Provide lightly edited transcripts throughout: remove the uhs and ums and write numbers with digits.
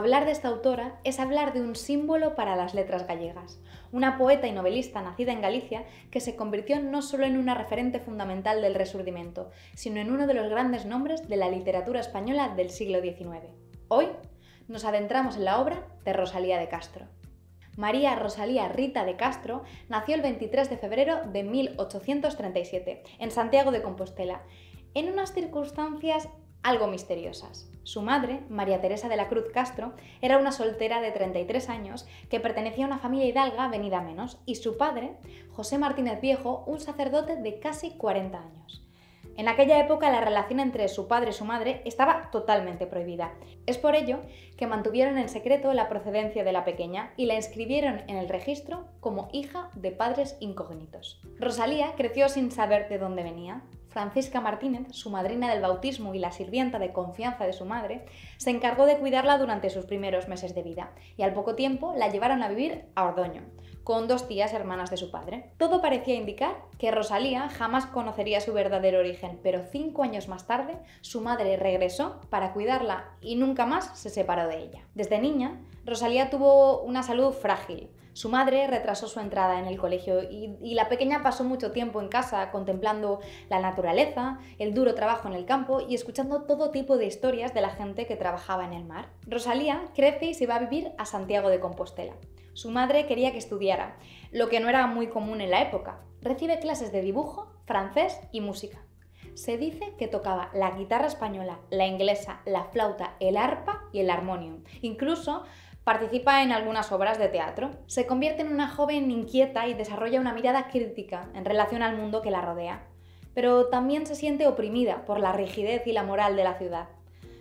Hablar de esta autora es hablar de un símbolo para las letras gallegas, una poeta y novelista nacida en Galicia que se convirtió no solo en una referente fundamental del Rexurdimento, sino en uno de los grandes nombres de la literatura española del siglo XIX. Hoy nos adentramos en la obra de Rosalía de Castro. María Rosalía Rita de Castro nació el 23 de febrero de 1837 en Santiago de Compostela, en unas circunstancias algo misteriosas. Su madre, María Teresa de la Cruz Castro, era una soltera de 33 años que pertenecía a una familia hidalga venida a menos, y su padre, José Martínez Viejo, un sacerdote de casi 40 años. En aquella época la relación entre su padre y su madre estaba totalmente prohibida. Es por ello que mantuvieron en secreto la procedencia de la pequeña y la inscribieron en el registro como hija de padres incógnitos. Rosalía creció sin saber de dónde venía. Francisca Martínez, su madrina del bautismo y la sirvienta de confianza de su madre, se encargó de cuidarla durante sus primeros meses de vida y al poco tiempo la llevaron a vivir a Ordoño, con 2 tías hermanas de su padre. Todo parecía indicar que Rosalía jamás conocería su verdadero origen, pero 5 años más tarde su madre regresó para cuidarla y nunca más se separó de ella. Desde niña, Rosalía tuvo una salud frágil. Su madre retrasó su entrada en el colegio y la pequeña pasó mucho tiempo en casa contemplando la naturaleza, el duro trabajo en el campo y escuchando todo tipo de historias de la gente que trabajaba en el mar. Rosalía crece y se va a vivir a Santiago de Compostela. Su madre quería que estudiara, lo que no era muy común en la época. Recibe clases de dibujo, francés y música. Se dice que tocaba la guitarra española, la inglesa, la flauta, el arpa y el armonium. Incluso participa en algunas obras de teatro. Se convierte en una joven inquieta y desarrolla una mirada crítica en relación al mundo que la rodea. Pero también se siente oprimida por la rigidez y la moral de la ciudad.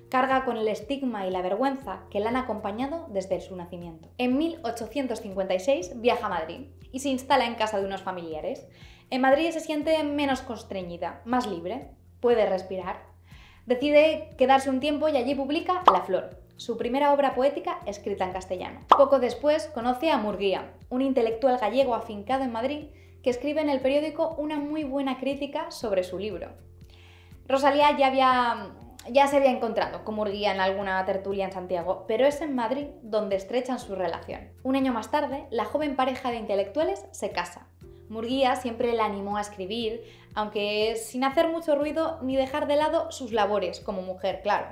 Carga con el estigma y la vergüenza que la han acompañado desde su nacimiento. En 1856 viaja a Madrid y se instala en casa de unos familiares. En Madrid se siente menos constreñida, más libre, puede respirar. Decide quedarse un tiempo y allí publica La Flor, su primera obra poética escrita en castellano. Poco después conoce a Murguía, un intelectual gallego afincado en Madrid que escribe en el periódico una muy buena crítica sobre su libro. Rosalía ya se había encontrado con Murguía en alguna tertulia en Santiago, pero es en Madrid donde estrechan su relación. Un año más tarde, la joven pareja de intelectuales se casa. Murguía siempre la animó a escribir, aunque sin hacer mucho ruido ni dejar de lado sus labores como mujer, claro.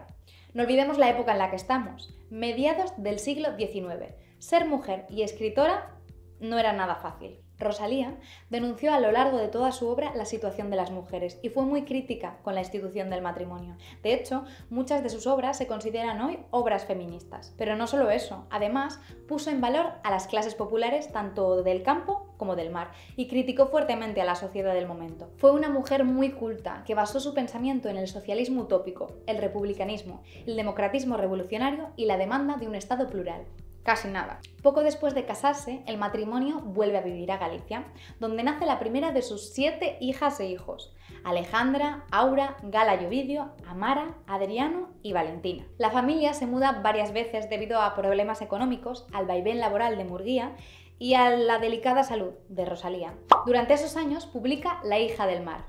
No olvidemos la época en la que estamos, mediados del siglo XIX. Ser mujer y escritora no era nada fácil. Rosalía denunció a lo largo de toda su obra la situación de las mujeres y fue muy crítica con la institución del matrimonio. De hecho, muchas de sus obras se consideran hoy obras feministas. Pero no solo eso, además puso en valor a las clases populares tanto del campo como del mar y criticó fuertemente a la sociedad del momento. Fue una mujer muy culta que basó su pensamiento en el socialismo utópico, el republicanismo, el democratismo revolucionario y la demanda de un Estado plural. Casi nada. Poco después de casarse, el matrimonio vuelve a vivir a Galicia, donde nace la primera de sus 7 hijas e hijos: Alejandra, Aura, Gala y Ovidio, Amara, Adriano y Valentina. La familia se muda varias veces debido a problemas económicos, al vaivén laboral de Murguía y a la delicada salud de Rosalía. Durante esos años publica La hija del mar,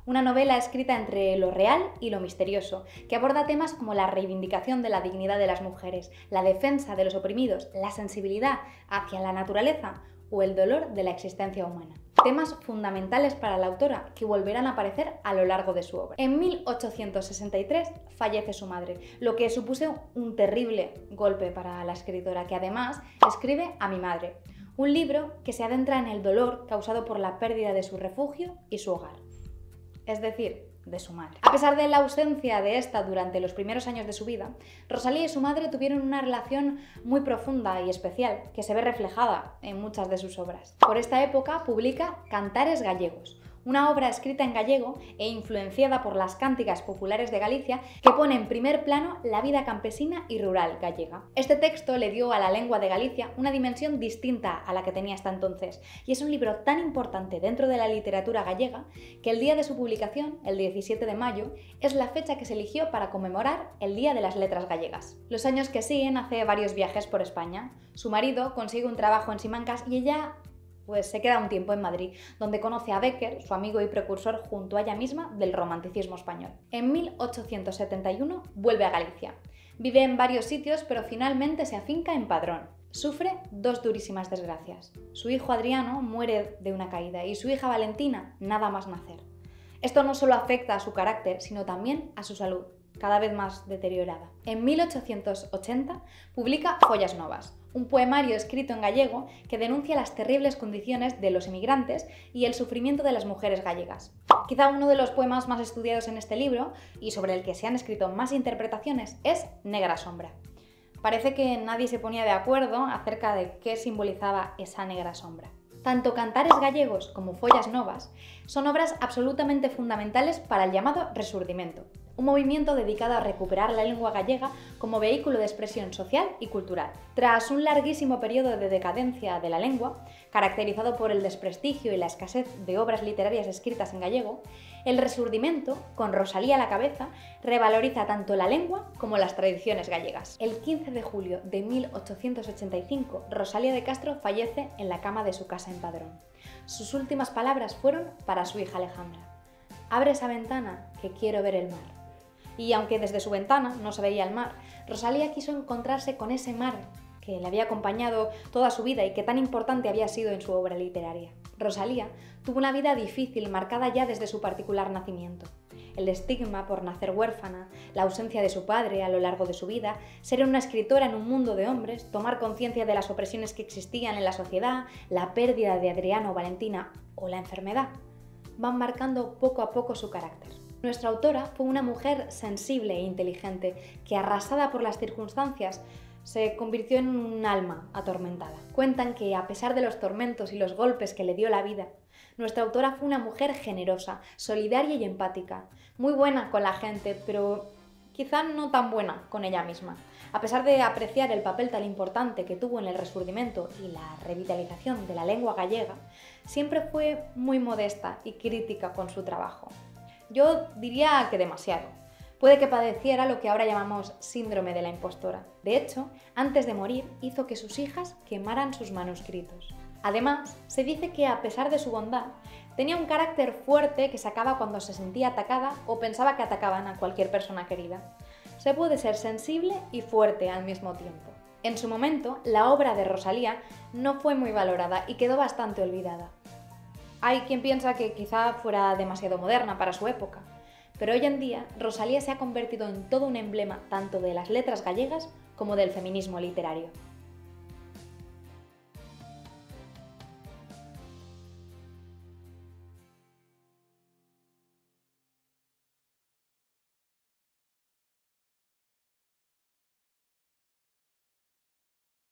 una novela escrita entre lo real y lo misterioso, que aborda temas como la reivindicación de la dignidad de las mujeres, la defensa de los oprimidos, la sensibilidad hacia la naturaleza o el dolor de la existencia humana. Temas fundamentales para la autora que volverán a aparecer a lo largo de su obra. En 1863 fallece su madre, lo que supuso un terrible golpe para la escritora, que además escribe A mi madre, un libro que se adentra en el dolor causado por la pérdida de su refugio y su hogar. Es decir, de su madre. A pesar de la ausencia de esta durante los primeros años de su vida, Rosalía y su madre tuvieron una relación muy profunda y especial, que se ve reflejada en muchas de sus obras. Por esta época publica Cantares gallegos, una obra escrita en gallego e influenciada por las cánticas populares de Galicia que pone en primer plano la vida campesina y rural gallega. Este texto le dio a la lengua de Galicia una dimensión distinta a la que tenía hasta entonces, y es un libro tan importante dentro de la literatura gallega que el día de su publicación, el 17 de mayo, es la fecha que se eligió para conmemorar el Día de las Letras Gallegas. Los años que siguen hace varios viajes por España. Su marido consigue un trabajo en Simancas y ella pues se queda un tiempo en Madrid, donde conoce a Bécquer, su amigo y precursor junto a ella misma del romanticismo español. En 1871 vuelve a Galicia. Vive en varios sitios, pero finalmente se afinca en Padrón. Sufre dos durísimas desgracias. Su hijo Adriano muere de una caída y su hija Valentina nada más nacer. Esto no solo afecta a su carácter, sino también a su salud, cada vez más deteriorada. En 1880 publica Follas Novas, un poemario escrito en gallego que denuncia las terribles condiciones de los emigrantes y el sufrimiento de las mujeres gallegas. Quizá uno de los poemas más estudiados en este libro, y sobre el que se han escrito más interpretaciones, es Negra Sombra. Parece que nadie se ponía de acuerdo acerca de qué simbolizaba esa negra sombra. Tanto Cantares gallegos como Follas Novas son obras absolutamente fundamentales para el llamado Resurdimento, un movimiento dedicado a recuperar la lengua gallega como vehículo de expresión social y cultural. Tras un larguísimo periodo de decadencia de la lengua, caracterizado por el desprestigio y la escasez de obras literarias escritas en gallego, el Resurdimento, con Rosalía a la cabeza, revaloriza tanto la lengua como las tradiciones gallegas. El 15 de julio de 1885, Rosalía de Castro fallece en la cama de su casa en Padrón. Sus últimas palabras fueron para su hija Alejandra: «Abre esa ventana, que quiero ver el mar». Y aunque desde su ventana no se veía el mar, Rosalía quiso encontrarse con ese mar que le había acompañado toda su vida y que tan importante había sido en su obra literaria. Rosalía tuvo una vida difícil marcada ya desde su particular nacimiento. El estigma por nacer huérfana, la ausencia de su padre a lo largo de su vida, ser una escritora en un mundo de hombres, tomar conciencia de las opresiones que existían en la sociedad, la pérdida de Adriano o Valentina o la enfermedad, van marcando poco a poco su carácter. Nuestra autora fue una mujer sensible e inteligente que, arrasada por las circunstancias, se convirtió en un alma atormentada. Cuentan que, a pesar de los tormentos y los golpes que le dio la vida, nuestra autora fue una mujer generosa, solidaria y empática, muy buena con la gente, pero quizá no tan buena con ella misma. A pesar de apreciar el papel tan importante que tuvo en el Resurdimento y la revitalización de la lengua gallega, siempre fue muy modesta y crítica con su trabajo. Yo diría que demasiado. Puede que padeciera lo que ahora llamamos síndrome de la impostora. De hecho, antes de morir, hizo que sus hijas quemaran sus manuscritos. Además, se dice que, a pesar de su bondad, tenía un carácter fuerte que sacaba cuando se sentía atacada o pensaba que atacaban a cualquier persona querida. Se puede ser sensible y fuerte al mismo tiempo. En su momento, la obra de Rosalía no fue muy valorada y quedó bastante olvidada. Hay quien piensa que quizá fuera demasiado moderna para su época, pero hoy en día Rosalía se ha convertido en todo un emblema tanto de las letras gallegas como del feminismo literario.